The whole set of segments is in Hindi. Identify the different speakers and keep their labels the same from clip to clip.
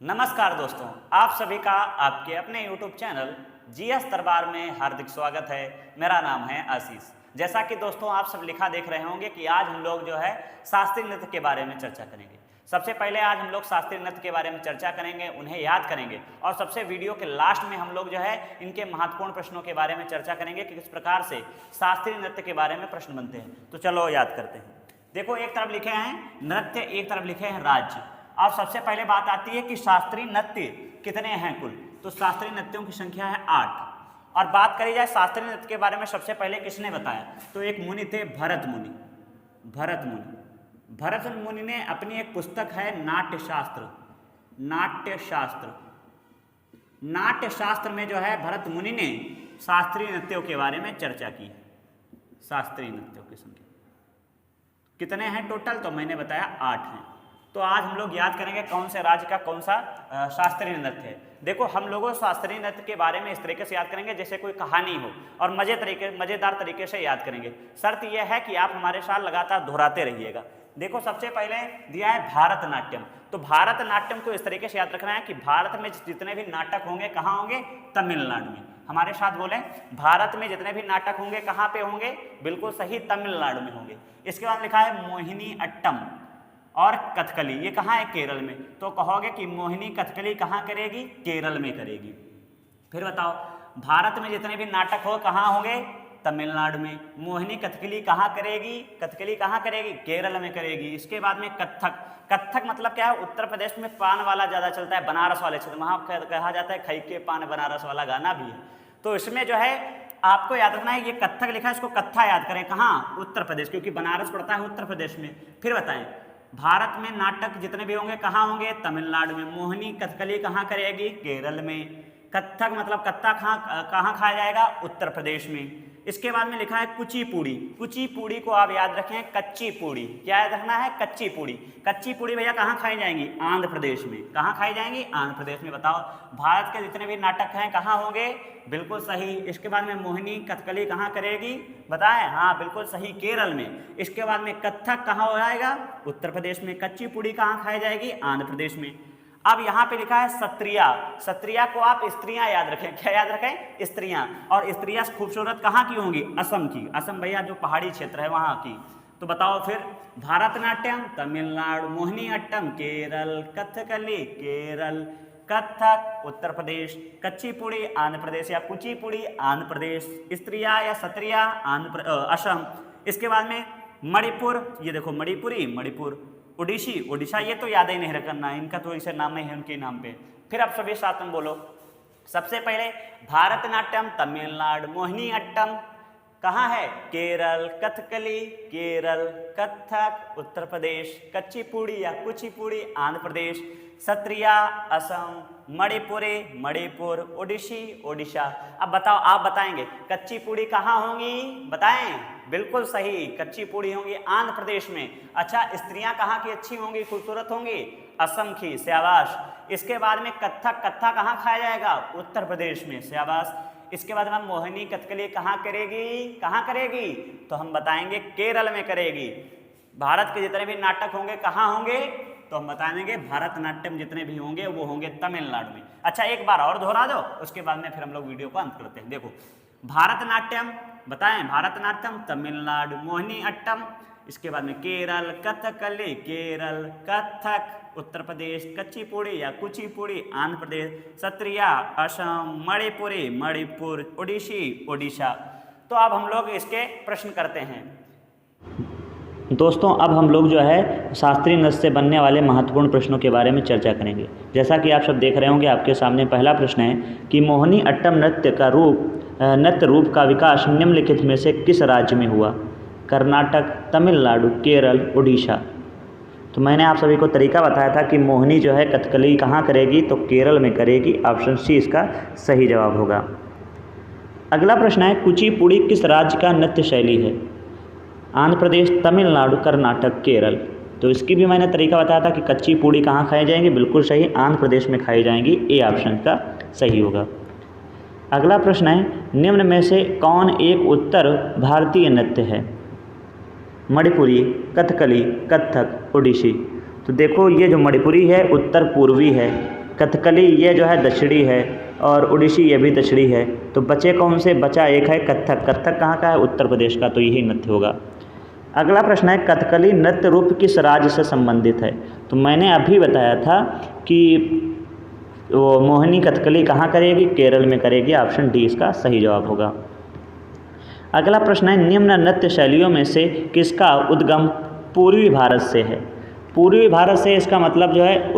Speaker 1: नमस्कार दोस्तों, आप सभी का आपके अपने YouTube चैनल जीएस दरबार में हार्दिक स्वागत है। मेरा नाम है आशीष। जैसा कि दोस्तों आप सब लिखा देख रहे होंगे कि आज हम लोग जो है शास्त्रीय नृत्य के बारे में चर्चा करेंगे। सबसे पहले आज हम लोग शास्त्रीय नृत्य के बारे में चर्चा करेंगे, उन्हें याद करेंगे और सबसे वीडियो के लास्ट में हम लोग जो है इनके महत्वपूर्ण प्रश्नों के बारे में चर्चा करेंगे कि किस प्रकार से शास्त्रीय नृत्य के बारे में प्रश्न बनते हैं। तो चलो याद करते हैं। देखो, एक तरफ लिखे हैं नृत्य, एक तरफ लिखे हैं राज्य। अब सबसे पहले बात आती है कि शास्त्रीय नृत्य कितने हैं कुल। तो शास्त्रीय नृत्यों की संख्या है 8। और बात करी जाए शास्त्रीय नृत्य के बारे में सबसे पहले किसने बताया, तो एक मुनि थे भरत मुनि। भरत मुनि ने अपनी एक पुस्तक है नाट्यशास्त्र। नाट्यशास्त्र में जो है भरत मुनि ने शास्त्रीय नृत्यों के बारे में चर्चा की है। शास्त्रीय नृत्यों की संख्या कितने हैं टोटल, तो मैंने बताया 8 हैं। तो आज हम लोग याद करेंगे कौन से राज्य का कौन सा शास्त्रीय नृत्य है। देखो, हम लोगों शास्त्रीय नृत्य के बारे में इस तरीके से याद करेंगे जैसे कोई कहानी हो, और मज़ेदार तरीके से याद करेंगे। शर्त यह है कि आप हमारे साथ लगातार दोहराते रहिएगा। देखो, सबसे पहले दिया है भारतनाट्यम। तो भारतनाट्यम को इस तरीके से याद रखना है कि भारत में जितने भी नाटक होंगे कहाँ होंगे, तमिलनाडु में। हमारे साथ बोले, भारत में जितने भी नाटक होंगे कहाँ पे होंगे, बिल्कुल सही, तमिलनाडु में होंगे। इसके बाद लिखा है मोहिनी अट्टम और कथकली, ये कहाँ है, केरल में। तो कहोगे कि मोहिनी कथकली कहाँ करेगी, केरल में करेगी। फिर बताओ, भारत में जितने भी नाटक हो कहाँ होंगे, तमिलनाडु में। मोहिनी कथकली कहाँ करेगी, केरल में करेगी। इसके बाद में कत्थक मतलब क्या है, उत्तर प्रदेश में पान वाला ज़्यादा चलता है, बनारस वाले क्षेत्र, वहाँ कहा जाता है खई के पान बनारस वाला गाना भी है। तो इसमें जो है आपको याद रखना है, ये कत्थक लिखा है, इसको कत्था याद करें, कहाँ, उत्तर प्रदेश, क्योंकि बनारस पड़ता है उत्तर प्रदेश में। फिर बताएं, भारत में नाटक जितने भी होंगे कहाँ होंगे, तमिलनाडु में। मोहिनी कथकली कहाँ करेगी, केरल में। कत्थक मतलब कत्था कहाँ खाया जाएगा, उत्तर प्रदेश में। इसके बाद में लिखा है कुचिपुड़ी। कुचिपुड़ी को आप याद रखें, कच्ची पूड़ी। क्या याद रखना है, कच्ची पूड़ी। कच्ची पूड़ी भैया कहाँ खाई जाएंगी, आंध्र प्रदेश में। कहाँ खाई जाएंगी, आंध्र प्रदेश में। बताओ, भारत के जितने भी नाटक हैं कहाँ होंगे, बिल्कुल सही। इसके बाद में मोहिनी कथकली कहाँ करेगी, बताएं, हाँ बिल्कुल सही, केरल में। इसके बाद में कत्थक कहाँ हो जाएगा, उत्तर प्रदेश में। कच्ची पूड़ी कहाँ खाई जाएगी, आंध्र प्रदेश में। अब यहाँ पे लिखा है सत्रिया। सत्रिया को आप स्त्रियां याद रखें। क्या याद रखें, स्त्रियां। और स्त्रियां खूबसूरत कहाँ की होंगी, असम की। असम भैया जो पहाड़ी क्षेत्र है वहाँ की। तो बताओ फिर, भारतनाट्यम तमिलनाडु, मोहिनी अट्टम केरल, कथकली केरल, कथक उत्तर प्रदेश, कच्चीपुड़ी आंध्र प्रदेश या कुचिपुड़ी आंध्र प्रदेश, स्त्रिया या सत्रिया असम। इसके बाद में मणिपुर, ये देखो मणिपुरी, मणिपुर। ओडिशा ये तो याद ही नहीं रखना, इनका तो इसे नाम नहीं है उनके नाम पे। फिर अब सभी साथ में बोलो। सबसे पहले भारतनाट्यम तमिलनाडु, मोहिनी अट्टम कहाँ है, केरल, कथकली केरल, कथक उत्तर प्रदेश, कच्चीपुड़ी या कुचिपुड़ी आंध्र प्रदेश, सत्रिया असम, मणिपुरी मणिपुर, ओडिशा। अब बताओ, आप बताएंगे कच्ची पूड़ी कहाँ होंगी, बताएं, बिल्कुल सही, कच्ची पूड़ी होंगी आंध्र प्रदेश में। अच्छा, स्त्रियां कहाँ की अच्छी होंगी, खूबसूरत होंगी, असम की, शाबाश। इसके बाद में कत्था कहाँ खाया जाएगा, उत्तर प्रदेश में, शाबाश। इसके बाद हम मोहिनी कथकली कहाँ करेगी, तो हम बताएंगे केरल में करेगी। भारत के जितने भी नाटक होंगे कहाँ होंगे, तो हम बताएंगे भारतनाट्यम जितने भी होंगे वो होंगे तमिलनाडु में। अच्छा, एक बार और दोहरा दो, उसके बाद में फिर हम लोग वीडियो को अंत करते हैं। देखो, भारतनाट्यम बताएं, भारतनाट्यम तमिलनाडु, मोहिनी अट्टम, इसके बाद में केरल, कथकली केरल, कथक उत्तर प्रदेश, कच्चीपुड़ी या कुचिपुड़ी आंध्र प्रदेश, सत्रिया असम, मणिपुरी मणिपुर, ओडिशा। तो अब हम लोग इसके प्रश्न करते हैं। दोस्तों, अब हम लोग जो है शास्त्रीय नृत्य से बनने वाले महत्वपूर्ण प्रश्नों के बारे में चर्चा करेंगे। जैसा कि आप सब देख रहे होंगे, आपके सामने पहला प्रश्न है कि मोहिनी अट्टम नृत्य रूप का विकास निम्नलिखित में से किस राज्य में हुआ, कर्नाटक, तमिलनाडु, केरल, ओडिशा। तो मैंने आप सभी को तरीका बताया था कि मोहिनी जो है कथकली कहाँ करेगी, तो केरल में करेगी। ऑप्शन सी इसका सही जवाब होगा। अगला प्रश्न है, कुचिपुड़ी किस राज्य का नृत्य शैली है, आंध्र प्रदेश, तमिलनाडु, कर्नाटक, केरल। तो इसकी भी मैंने तरीका बताया था कि कच्ची पूड़ी कहाँ खाई जाएंगी, बिल्कुल सही, आंध्र प्रदेश में खाई जाएंगी। ए ऑप्शन का सही होगा। अगला प्रश्न है, निम्न में से कौन एक उत्तर भारतीय नृत्य है, मणिपुरी, कथकली, कथक, ओडिसी। तो देखो, ये जो मणिपुरी है उत्तर पूर्वी है, कथकली ये जो है दक्षिणी है और ओडिसी ये भी दक्षिणी है। तो बचे कौन से? बचा एक है कथक। कथक कहाँ का है? उत्तर प्रदेश का, तो यही नृत्य होगा। अगला प्रश्न है कथकली नृत्य रूप किस राज्य से संबंधित है? तो मैंने अभी बताया था कि वो मोहिनी कथकली कहाँ करेगी? केरल में करेगी। ऑप्शन डी इसका सही जवाब होगा। अगला प्रश्न है निम्न नृत्य शैलियों में से किसका उद्गम पूर्वी भारत से है? पूर्वी भारत से इसका मतलब जो है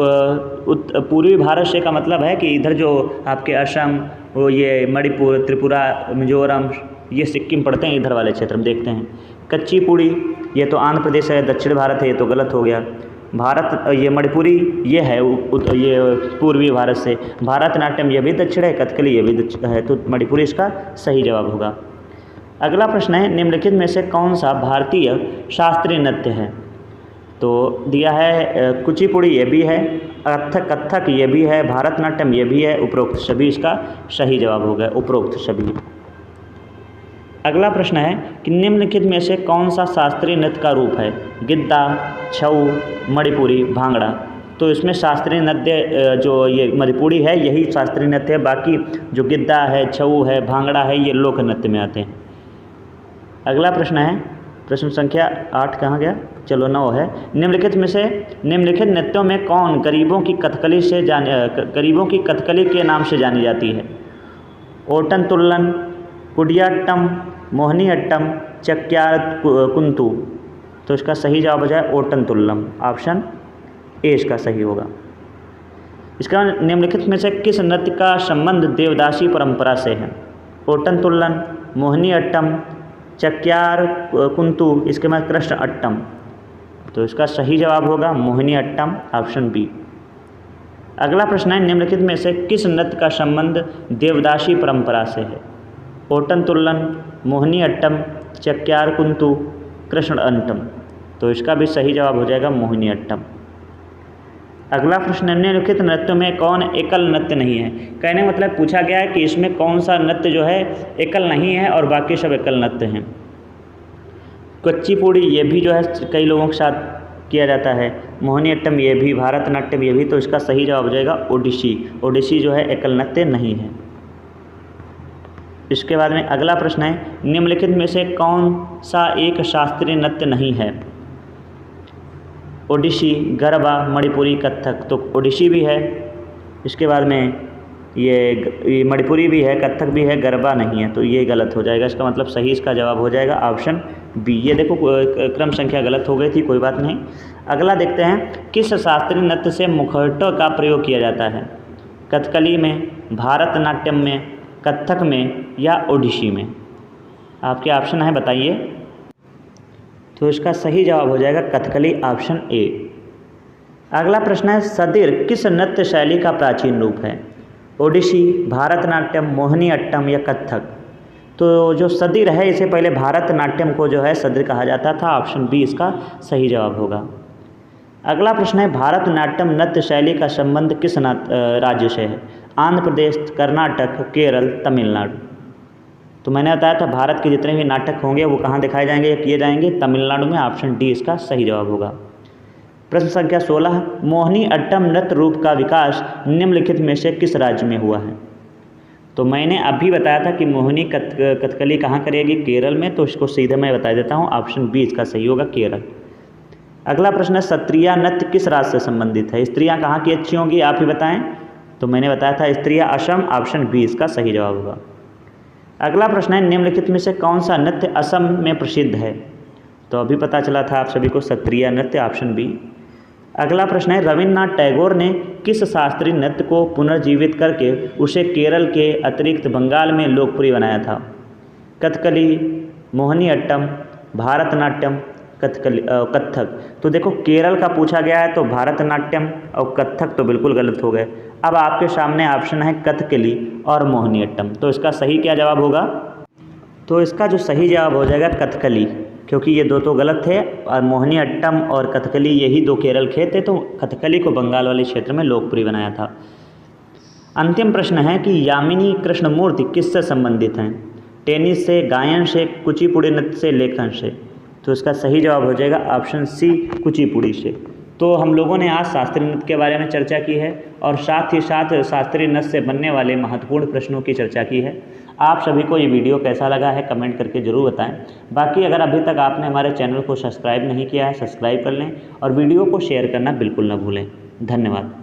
Speaker 1: पूर्वी भारत से का मतलब है कि इधर जो आपके असम, वो ये मणिपुर, त्रिपुरा, मिजोरम, ये सिक्किम पड़ते हैं, इधर वाले क्षेत्र में देखते हैं। कुचिपुड़ी ये तो आंध्र प्रदेश है, दक्षिण भारत है, ये तो गलत हो गया। भारत ये मणिपुरी ये है ये पूर्वी भारत से। भारतनाट्यम ये भी दक्षिण है, कथकली ये भी दक्षिण है, तो मणिपुरी इसका सही जवाब होगा। अगला प्रश्न है निम्नलिखित में से कौन सा भारतीय शास्त्रीय नृत्य है? तो दिया है कुचिपुड़ी ये भी है, कथक ये भी है, भारतनाट्यम ये भी है, उपरोक्त सभी इसका सही जवाब होगा, उपरोक्त सभी। अगला प्रश्न है कि निम्नलिखित में से कौन सा शास्त्रीय नृत्य का रूप है? गिद्दा, छऊ, मणिपुरी, भांगड़ा। तो इसमें शास्त्रीय नृत्य जो ये मणिपुरी है यही शास्त्रीय नृत्य है, बाकी जो गिद्दा है, छऊ है, भांगड़ा है, ये लोक नृत्य में आते हैं। अगला प्रश्न है प्रश्न संख्या 8 कहाँ गया? चलो 9 है। निम्नलिखित में से निम्नलिखित नृत्यों में कौन गरीबों की कथकली के नाम से जानी जाती है? ओटन तुल्लन, कुडियाट्टम, मोहिनी अट्टम, चक्यार कुंतु। तो इसका सही जवाब हो जाए ओटन तुल्लम। ऑप्शन ए इसका सही होगा। इसका निम्नलिखित में से किस नृत्य का संबंध देवदासी परंपरा से है? ओटन तुल्लन, मोहिनी अट्टम, चक्यार कुंतु, इसके बाद कृष्ण अट्टम। तो इसका सही जवाब होगा मोहिनी अट्टम। Option B. अगला प्रश्न है निम्नलिखित में से किस नृत्य का संबंध देवदासी परंपरा से है? ओटन तुल्लन, मोहिनी अट्टम, चक्यार कुंतु, कृष्ण अट्टम। तो इसका भी सही जवाब हो जाएगा मोहिनी अट्टम। अगला प्रश्न है निम्नलिखित नृत्यों में कौन एकल नृत्य नहीं है? कहने का मतलब पूछा गया है कि इसमें कौन सा नृत्य जो है एकल नहीं है और बाकी सब एकल नृत्य हैं। कुचिपुड़ी ये भी जो है कई लोगों के साथ किया जाता है, मोहिनी अट्टम ये भी, भारतनाट्यम ये भी। तो इसका सही जवाब हो जाएगा ओडिसी। ओडिसी जो है एकल नृत्य नहीं है। इसके बाद में अगला प्रश्न है निम्नलिखित में से कौन सा एक शास्त्रीय नृत्य नहीं है? ओडिसी, गरबा, मणिपुरी, कथक। तो ओडिसी भी है, इसके बाद में ये मणिपुरी भी है, कथक भी है, गरबा नहीं है। तो ये गलत हो जाएगा। इसका मतलब सही इसका जवाब हो जाएगा ऑप्शन बी। ये देखो क्रम संख्या गलत हो गई थी, कोई बात नहीं। अगला देखते हैं किस शास्त्रीय नृत्य से मुखौटों का प्रयोग किया जाता है? कथकली में, भारतनाट्यम में, कथक में या ओडिसी में? आपके ऑप्शन है, बताइए। तो इसका सही जवाब हो जाएगा कथकली। Option A. अगला प्रश्न है सदिर किस नृत्य शैली का प्राचीन रूप है? ओडिसी, भारतनाट्यम, मोहिनी अट्टम या कथक? तो जो सदिर है इसे पहले भारतनाट्यम को जो है सदिर कहा जाता था। ऑप्शन बी इसका सही जवाब होगा। अगला प्रश्न है भारतनाट्यम नृत्य शैली का संबंध किस राज्य से है? आंध्र प्रदेश, कर्नाटक, केरल, तमिलनाडु। तो मैंने बताया था भारत के जितने भी नाटक होंगे वो कहाँ दिखाए जाएंगे या किए जाएंगे? तमिलनाडु में। ऑप्शन डी इसका सही जवाब होगा। प्रश्न संख्या 16 मोहिनी अट्टम नृत्य रूप का विकास निम्नलिखित में से किस राज्य में हुआ है? तो मैंने अभी बताया था कि मोहिनी कथकली कहाँ करेगी? केरल में। तो इसको सीधे मैं बता देता हूँ, ऑप्शन बी इसका सही होगा, केरल। अगला प्रश्न है सत्रिया नृत्य किस राज्य से संबंधित है? स्त्रियाँ कहाँ की अच्छी होंगी, आप ही बताएं। तो मैंने बताया था स्त्रियाँ असम। ऑप्शन बी इसका सही जवाब होगा। अगला प्रश्न है निम्नलिखित में से कौन सा नृत्य असम में प्रसिद्ध है? तो अभी पता चला था आप सभी को, सत्रिया नृत्य। Option B. अगला प्रश्न है रविन्द्रनाथ टैगोर ने किस शास्त्रीय नृत्य को पुनर्जीवित करके उसे केरल के अतिरिक्त बंगाल में लोकप्रिय बनाया था? कथकली, मोहिनी अट्टम, भारतनाट्यम, कथक। तो देखो केरल का पूछा गया है तो भारतनाट्यम और कथक तो बिल्कुल गलत हो गए। अब आपके सामने ऑप्शन है कथकली और मोहिनी अट्टम। तो इसका सही क्या जवाब होगा? तो इसका जो सही जवाब हो जाएगा कथकली, क्योंकि ये दो तो गलत थे और मोहिनी अट्टम और कथकली यही दो केरल के थे, तो कथकली को बंगाल वाले क्षेत्र में लोकप्रिय बनाया था। अंतिम प्रश्न है कि यामिनी कृष्णमूर्ति किससे संबंधित हैं? टेनिस से, गायन से, कुचिपुड़ी नृत्य से, लेखन से? तो इसका सही जवाब हो जाएगा ऑप्शन सी, कुचिपुड़ी से। तो हम लोगों ने आज शास्त्रीय नृत्य के बारे में चर्चा की है और साथ ही साथ शास्त्रीय नृत्य से बनने वाले महत्वपूर्ण प्रश्नों की चर्चा की है। आप सभी को ये वीडियो कैसा लगा है कमेंट करके ज़रूर बताएं। बाकी अगर अभी तक आपने हमारे चैनल को सब्सक्राइब नहीं किया है, सब्सक्राइब कर लें और वीडियो को शेयर करना बिल्कुल ना भूलें। धन्यवाद।